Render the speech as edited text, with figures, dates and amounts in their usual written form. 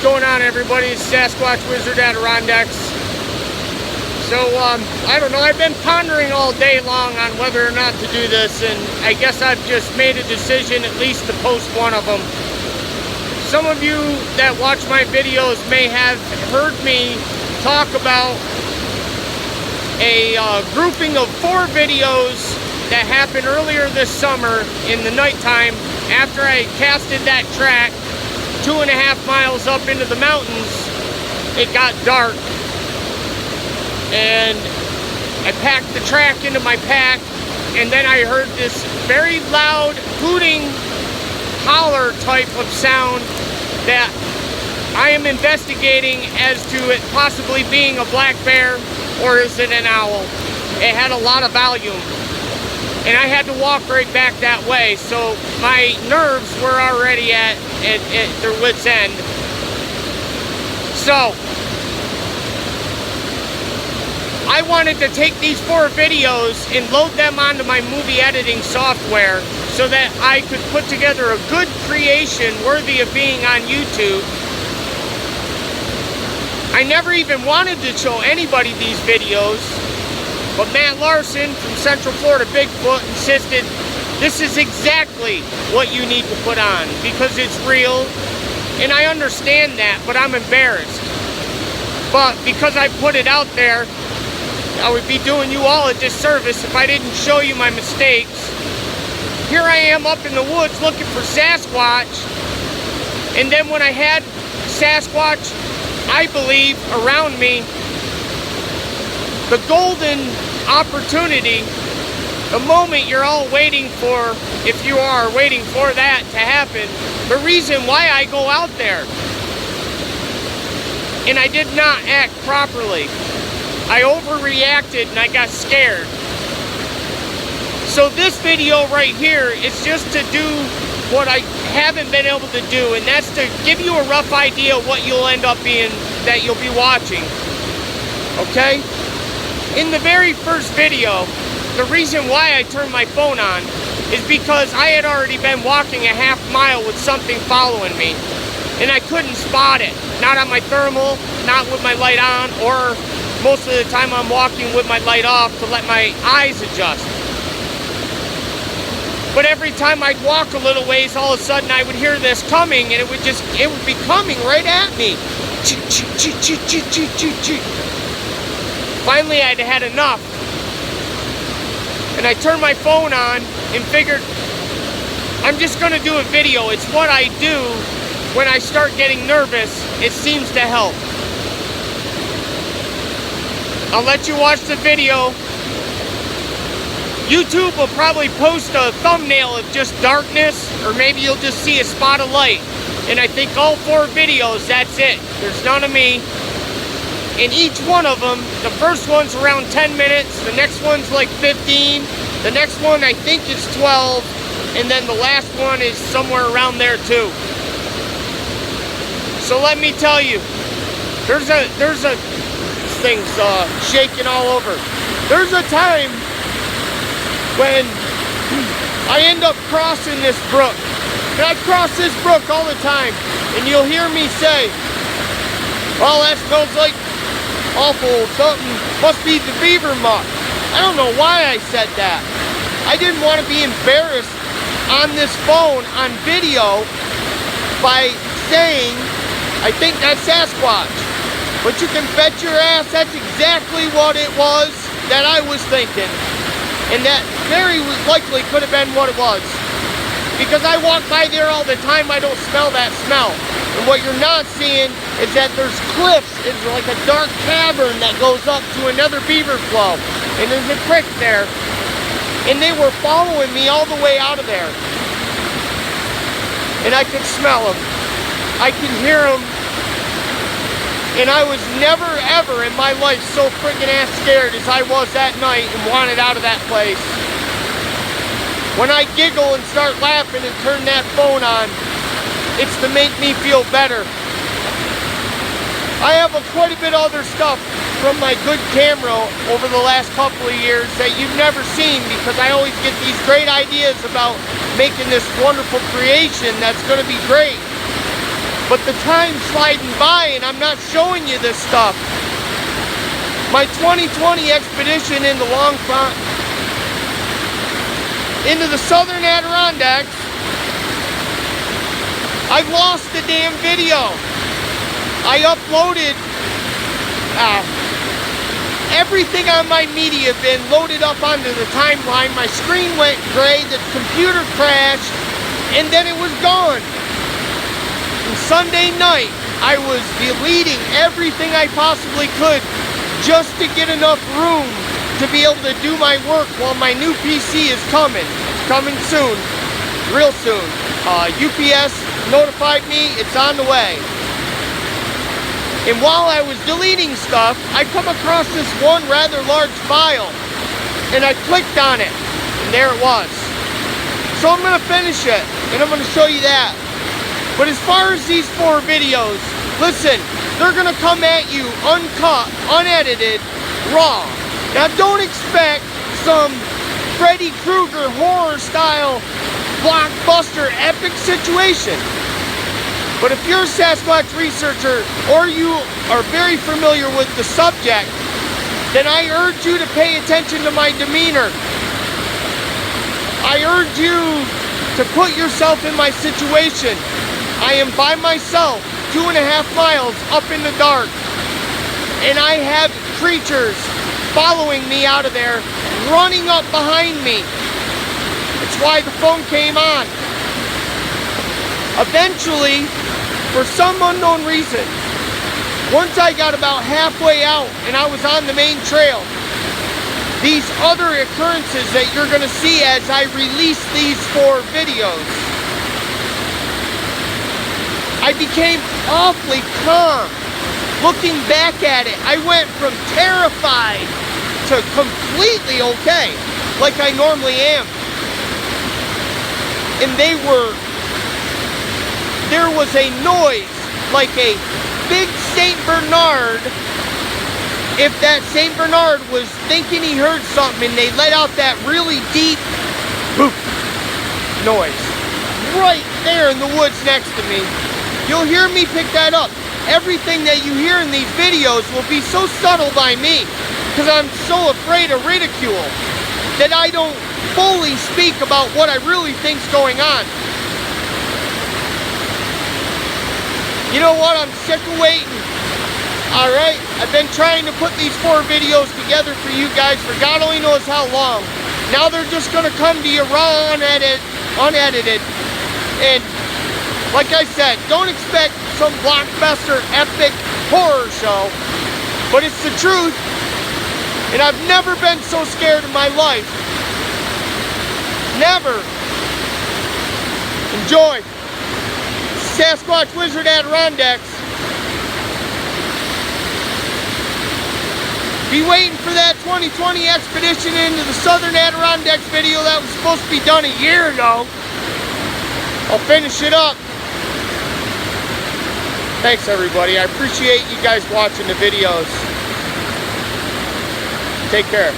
going on, everybody? It's Sasquatch Wizard Adirondacks. So, I don't know, I've been pondering all day long on whether or not to do this, and I guess I've just made a decision at least to post one of them. Some of you that watch my videos may have heard me talk about a grouping of 4 videos that happened earlier this summer in the nighttime after I casted that track 2.5 miles up into the mountains. It got dark and I packed the track into my pack, and then I heard this very loud hooting holler type of sound that I am investigating as to it possibly being a black bear or is it an owl. It had a lot of volume and I had to walk right back that way, so my nerves were already at their wit's end. So I wanted to take these 4 videos and load them onto my movie editing software so that I could put together a good creation worthy of being on YouTube. I never even wanted to show anybody these videos, but Matt Larson from Central Florida Bigfoot insisted this is exactly what you need to put on because it's real, and I understand that, but I'm embarrassed. But because I put it out there, I would be doing you all a disservice if I didn't show you my mistakes. Here I am up in the woods looking for Sasquatch, and then when I had Sasquatch, I believe, around me, the golden opportunity, the moment you're all waiting for, if you are waiting for that to happen, the reason why I go out there. And I did not act properly. I overreacted and I got scared. So this video right here is just to do what I haven't been able to do, and that's to give you a rough idea of what you'll end up being, that you'll be watching. Okay? In the very first video, the reason why I turned my phone on is because I had already been walking a half mile with something following me, and I couldn't spot it. Not on my thermal, not with my light on, or most of the time I'm walking with my light off to let my eyes adjust. But every time I'd walk a little ways, all of a sudden I would hear this coming, and it would be coming right at me. Finally, I'd had enough. And I turned my phone on and figured, I'm just gonna do a video. It's what I do when I start getting nervous. It seems to help. I'll let you watch the video. YouTube will probably post a thumbnail of just darkness, or maybe you'll just see a spot of light. And I think all 4 videos, that's it. There's none of me. And each one of them, the first one's around 10 minutes, the next one's like 15, the next one I think is 12, and then the last one is somewhere around there too. So let me tell you, there's a thing's shaking all over. There's a time when I end up crossing this brook. And I cross this brook all the time, and you'll hear me say, well, that smells like awful something, must be the beaver muck. I don't know why I said that. I didn't want to be embarrassed on this phone on video by saying I think that's Sasquatch. But you can bet your ass that's exactly what it was that I was thinking. And that very likely could have been what it was. Because I walk by there all the time, I don't smell that smell. And what you're not seeing is that there's cliffs. It's like a dark cavern that goes up to another beaver flow. And there's a creek there. And they were following me all the way out of there. And I could smell them. I could hear them. And I was never ever in my life so freaking ass scared as I was that night and wanted out of that place. When I giggle and start laughing and turn that phone on, it's to make me feel better. I have quite a bit of other stuff from my good camera over the last couple of years that you've never seen, because I always get these great ideas about making this wonderful creation that's going to be great. But the time's sliding by and I'm not showing you this stuff. My 2020 expedition into into the southern Adirondacks, I lost the damn video. I uploaded everything on my media bin loaded up onto the timeline. My screen went gray, the computer crashed, and then it was gone. And Sunday night, I was deleting everything I possibly could just to get enough room to be able to do my work while my new PC is coming. It's coming soon, real soon. UPS notified me it's on the way. And while I was deleting stuff, I come across this one rather large file, and I clicked on it, and there it was. So I'm going to finish it, and I'm going to show you that. But as far as these 4 videos, listen, they're going to come at you uncut, unedited, raw. Now don't expect some Freddy Krueger horror style blockbuster epic situation. But if you're a Sasquatch researcher or you are very familiar with the subject, then I urge you to pay attention to my demeanor. I urge you to put yourself in my situation. I am by myself, 2.5 miles up in the dark, and I have creatures following me out of there, running up behind me. It's why the phone came on. Eventually, for some unknown reason, once I got about halfway out and I was on the main trail, these other occurrences that you're going to see as I release these 4 videos, I became awfully calm. Looking back at it, I went from terrified to completely okay, like I normally am. And there was a noise like a big St. Bernard, if that St. Bernard was thinking he heard something and they let out that really deep boop noise right there in the woods next to me. You'll hear me pick that up. Everything that you hear in these videos will be so subtle by me because I'm so afraid of ridicule that I don't fully speak about what I really think's going on. You know what? I'm sick of waiting. Alright? I've been trying to put these 4 videos together for you guys for God only knows how long. Now they're just going to come to you raw, unedited. And like I said, don't expect some blockbuster epic horror show. But it's the truth. And I've never been so scared in my life. Never. Enjoy. Sasquatch Wizard Adirondacks. Be waiting for that 2020 expedition into the southern Adirondacks video that was supposed to be done a year ago. I'll finish it up. Thanks everybody. I appreciate you guys watching the videos. Take care.